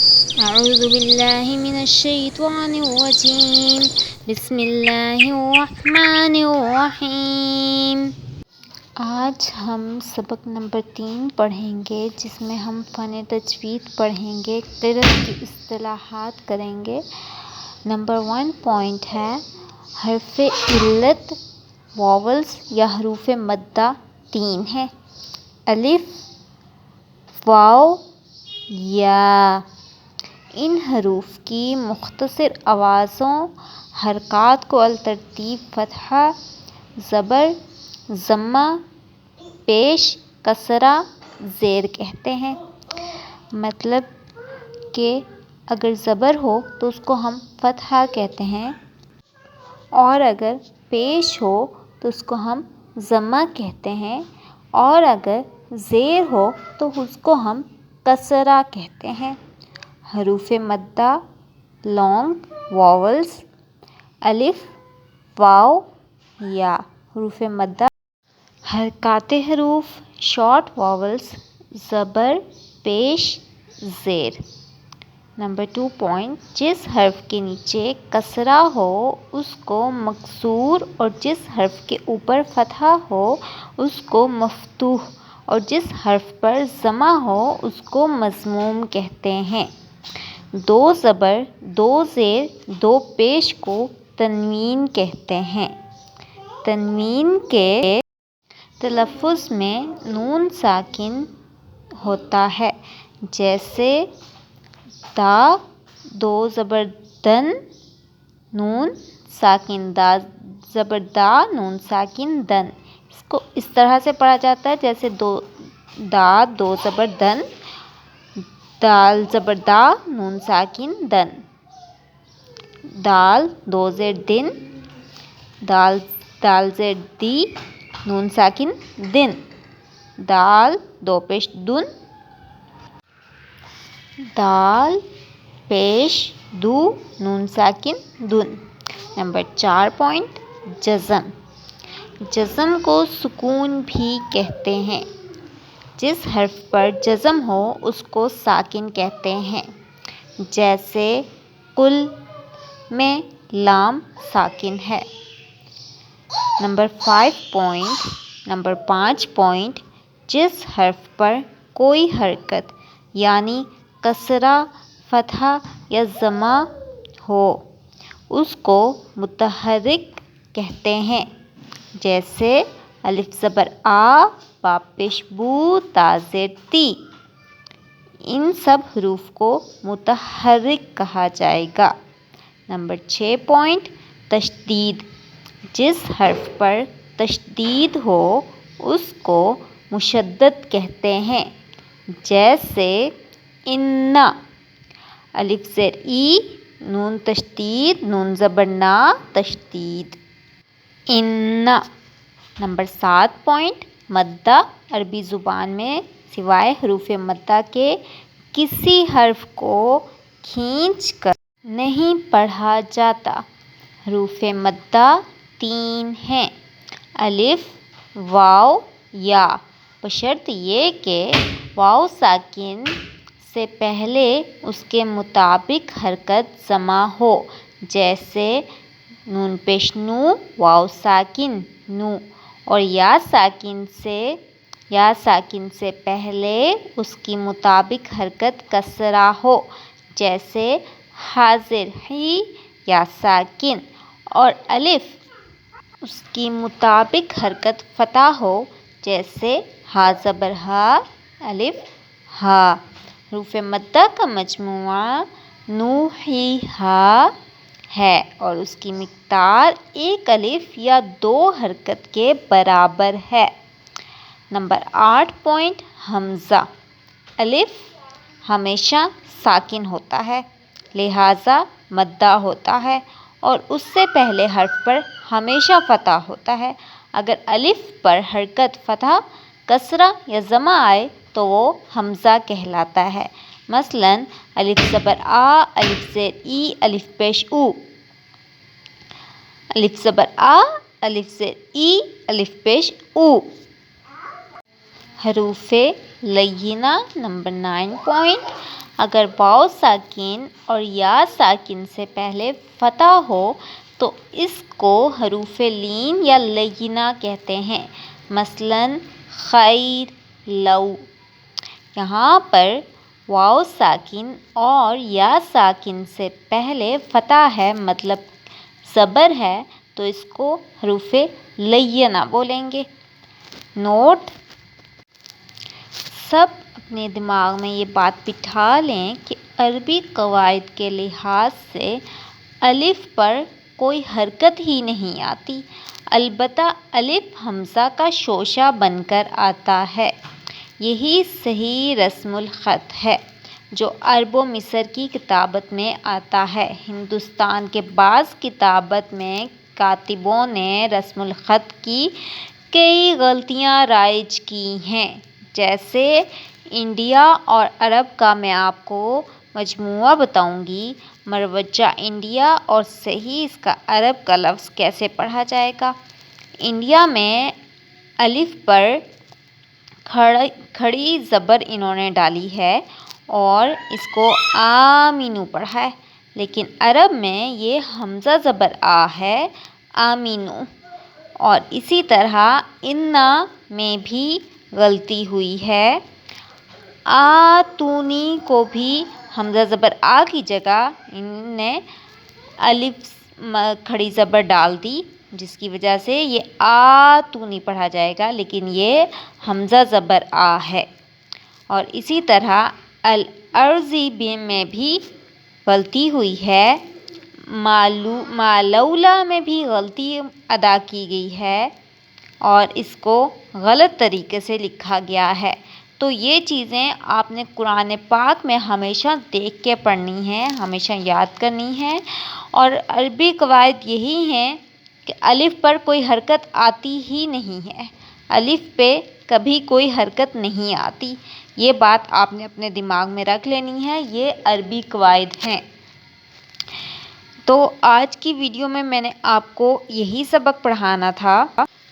أعوذ بالله من الشيطان الرجيم بسم اللہ الرحمن الرحیم۔ آج ہم سبق نمبر 3 پڑھیں گے، جس میں ہم فن تجوید پڑھیں گے، قرأت کی اصطلاحات کریں گے۔ نمبر 1 پوائنٹ ہے حرف علت، واولز یا حروف مدہ 3 ہیں: الف، واو، یا۔ ان حروف کی مختصر آوازوں حرکات کو الترتیب فتحہ، زبر، ضمہ، پیش، کسرہ، زیر کہتے ہیں۔ مطلب کہ اگر زبر ہو تو اس کو ہم فتحہ کہتے ہیں، اور اگر پیش ہو تو اس کو ہم ضمہ کہتے ہیں، اور اگر زیر ہو تو اس کو ہم کسرہ کہتے ہیں۔ حروف مدہ لانگ واولز: الف، واو، یا۔ حروف مدہ حرکات حروف شارٹ واولز: زبر، پیش، زیر۔ نمبر 2 پوائنٹ، جس حرف کے نیچے کسرہ ہو اس کو مکسور، اور جس حرف کے اوپر فتحہ ہو اس کو مفتوح، اور جس حرف پر ضمہ ہو اس کو مضموم کہتے ہیں۔ 2 زبر، 2 زیر، 2 پیش کو تنوین کہتے ہیں۔ تنوین کے تلفظ میں نون ساکن ہوتا ہے، جیسے دا، 2 زبر دن، نون ساکن دا، زبر دا، نون ساکن دن۔ اس کو اس طرح سے پڑھا جاتا ہے جیسے دا، 2 زبر دن، دال زبر دا، نون ساکن دن۔ دال، 2 زیر دن، دال زیر دی، نون ساکن دن۔ دال، 2 پیش دن، دال پیش دو، نون ساکن دن۔ نمبر 4 پوائنٹ، جزم۔ جزم کو سکون بھی کہتے ہیں۔ جس حرف پر جزم ہو اس کو ساکن کہتے ہیں، جیسے قل میں لام ساکن ہے۔ نمبر 5 پوائنٹ، جس حرف پر کوئی حرکت یعنی کسرہ، فتحہ یا ضمہ ہو اس کو متحرک کہتے ہیں، جیسے الف زبر آ، با پیش بو، تا زیر تی۔ ان سب حروف کو متحرک کہا جائے گا۔ Number 6 point, تشدید۔ جس حرف پر تشدید ہو اس کو مشدد کہتے ہیں، جیسے ان۔ الف زیر ای، نون تشدید، نون زبر نا، تشدید، ان۔ Number 7 point, مدہ۔ عربی زبان میں سوائے حروف مدہ کے کسی حرف کو کھینچ کر نہیں پڑھا جاتا۔ حروف مدہ 3 ہیں: الف، واو، یا، بشرط یہ کہ واو ساکن سے پہلے اس کے مطابق حرکت ضمہ ہو، جیسے نون پیش نو، واو ساکن نو، اور یا ساکن سے پہلے اس کی مطابق حرکت کسرہ ہو، جیسے حاضر ہی، یا ساکن، اور الف اس کی مطابق حرکت فتح ہو، جیسے ہا زبر ہا، الف ہا۔ حروف مدہ کا مجموعہ نوحیھا ہے اور اس کی مقدار 1 الف یا 2 حرکت کے برابر ہے۔ نمبر 8 پوائنٹ، حمزہ۔ الف ہمیشہ ساکن ہوتا ہے، لہٰذا مدہ ہوتا ہے، اور اس سے پہلے حرف پر ہمیشہ فتح ہوتا ہے۔ اگر الف پر حرکت فتح، کسرہ یا ضمہ آئے تو وہ حمزہ کہلاتا ہے۔ مثلاً الف زبر آ، الف زیر ای، الف پیش او۔ الف زبر آ، الف زیر ای، الف پیش او۔ حروف لینہ۔ نمبر 9 پوائنٹ، اگر واو ساکن اور یا ساکن سے پہلے فتح ہو تو اس کو حروف لین یا لینہ کہتے ہیں، مثلاً خیر، لو۔ یہاں پر واو ساکن اور یا ساکن سے پہلے فتح ہے، مطلب زبر ہے، تو اس کو حروف لینہ بولیں گے۔ نوٹ: سب اپنے دماغ میں یہ بات بٹھا لیں کہ عربی قواعد کے لحاظ سے الف پر کوئی حرکت ہی نہیں آتی، البتہ الف حمزہ کا شوشہ بن کر آتا ہے۔ یہی صحیح رسم الخط ہے جو عرب و مصر کی کتابت میں آتا ہے۔ ہندوستان کے بعض کتابت میں کاتبوں نے رسم الخط کی کئی غلطیاں رائج کی ہیں، جیسے انڈیا اور عرب کا میں آپ کو مجموعہ بتاؤں گی۔ مروجہ انڈیا اور صحیح اس کا عرب کا لفظ کیسے پڑھا جائے گا۔ انڈیا میں الف پر کھڑی زبر انہوں نے ڈالی ہے اور اس کو آمینو پڑھا ہے، لیکن عرب میں یہ حمزہ زبر آ ہے، آمینو۔ اور اسی طرح انا میں بھی غلطی ہوئی ہے، آتونی کو بھی حمزہ زبر آ کی جگہ انہوں نے الف کھڑی زبر ڈال دی، جس کی وجہ سے یہ آتونی پڑھا جائے گا، لیکن یہ حمزہ زبر آ ہے۔ اور اسی طرح الارضی میں بھی غلطی ہوئی ہے، مالولا میں بھی غلطی ادا کی گئی ہے اور اس کو غلط طریقے سے لکھا گیا ہے۔ تو یہ چیزیں آپ نے قرآن پاک میں ہمیشہ دیکھ کے پڑھنی ہیں، ہمیشہ یاد کرنی ہے۔ اور عربی قواعد یہی ہیں کہ الف پر کوئی حرکت آتی ہی نہیں ہے، الف پہ کبھی کوئی حرکت نہیں آتی، یہ بات آپ نے اپنے دماغ میں رکھ لینی ہے، یہ عربی قواعد ہیں۔ تو آج کی ویڈیو میں نے آپ کو یہی سبق پڑھانا تھا،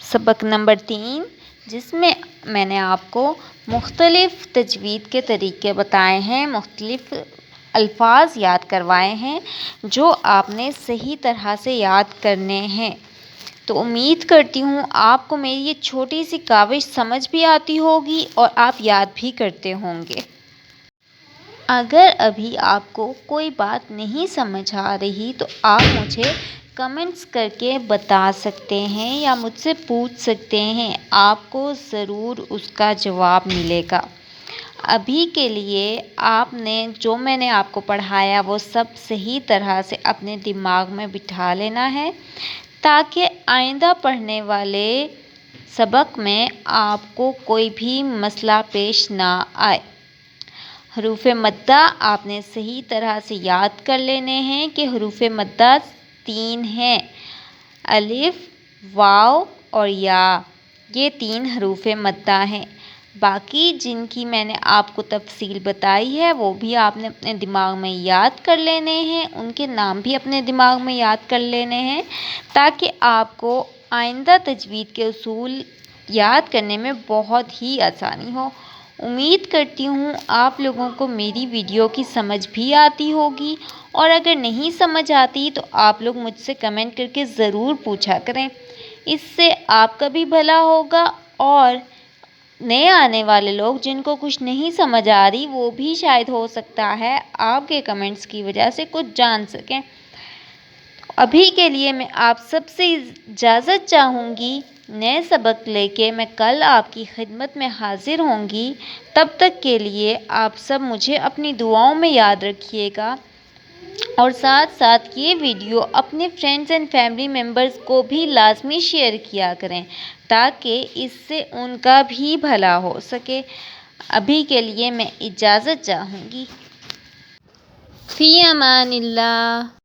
سبق نمبر 3، جس میں میں نے آپ کو مختلف تجوید کے طریقے بتائے ہیں، مختلف الفاظ یاد کروائے ہیں جو آپ نے صحیح طرح سے یاد کرنے ہیں۔ تو امید کرتی ہوں آپ کو میری یہ چھوٹی سی کاوش سمجھ بھی آتی ہوگی اور آپ یاد بھی کرتے ہوں گے۔ اگر ابھی آپ کو کوئی بات نہیں سمجھ آ رہی تو آپ مجھے کمنٹس کر کے بتا سکتے ہیں یا مجھ سے پوچھ سکتے ہیں، آپ کو ضرور اس کا جواب ملے گا۔ ابھی کے لیے آپ نے جو میں نے آپ کو پڑھایا وہ سب صحیح طرح سے اپنے دماغ میں بٹھا لینا ہے، تاکہ آئندہ پڑھنے والے سبق میں آپ کو کوئی بھی مسئلہ پیش نہ آئے۔ حروف مدہ آپ نے صحیح طرح سے یاد کر لینے ہیں کہ حروف مدہ 3 ہیں، الف، واو اور یا، یہ 3 حروف مدہ ہیں۔ باقی جن کی میں نے آپ کو تفصیل بتائی ہے وہ بھی آپ نے اپنے دماغ میں یاد کر لینے ہیں، ان کے نام بھی اپنے دماغ میں یاد کر لینے ہیں، تاکہ آپ کو آئندہ تجوید کے اصول یاد کرنے میں بہت ہی آسانی ہو۔ امید کرتی ہوں آپ لوگوں کو میری ویڈیو کی سمجھ بھی آتی ہوگی، اور اگر نہیں سمجھ آتی تو آپ لوگ مجھ سے کمنٹ کر کے ضرور پوچھا کریں، اس سے آپ کا بھی بھلا ہوگا اور نئے آنے والے لوگ جن کو کچھ نہیں سمجھ آ رہی وہ بھی شاید ہو سکتا ہے آپ کے کمنٹس کی وجہ سے کچھ جان سکیں۔ ابھی کے لیے میں آپ سب سے اجازت چاہوں گی، نئے سبق لے کے میں کل آپ کی خدمت میں حاضر ہوں گی۔ تب تک کے لیے آپ سب مجھے اپنی دعاؤں میں یاد رکھیے گا، اور ساتھ ساتھ یہ ویڈیو اپنے فرینڈز اینڈ فیملی ممبرز کو بھی لازمی شیئر کیا کریں، تاکہ اس سے ان کا بھی بھلا ہو سکے۔ ابھی کے لیے میں اجازت چاہوں گی۔ فی امان اللہ۔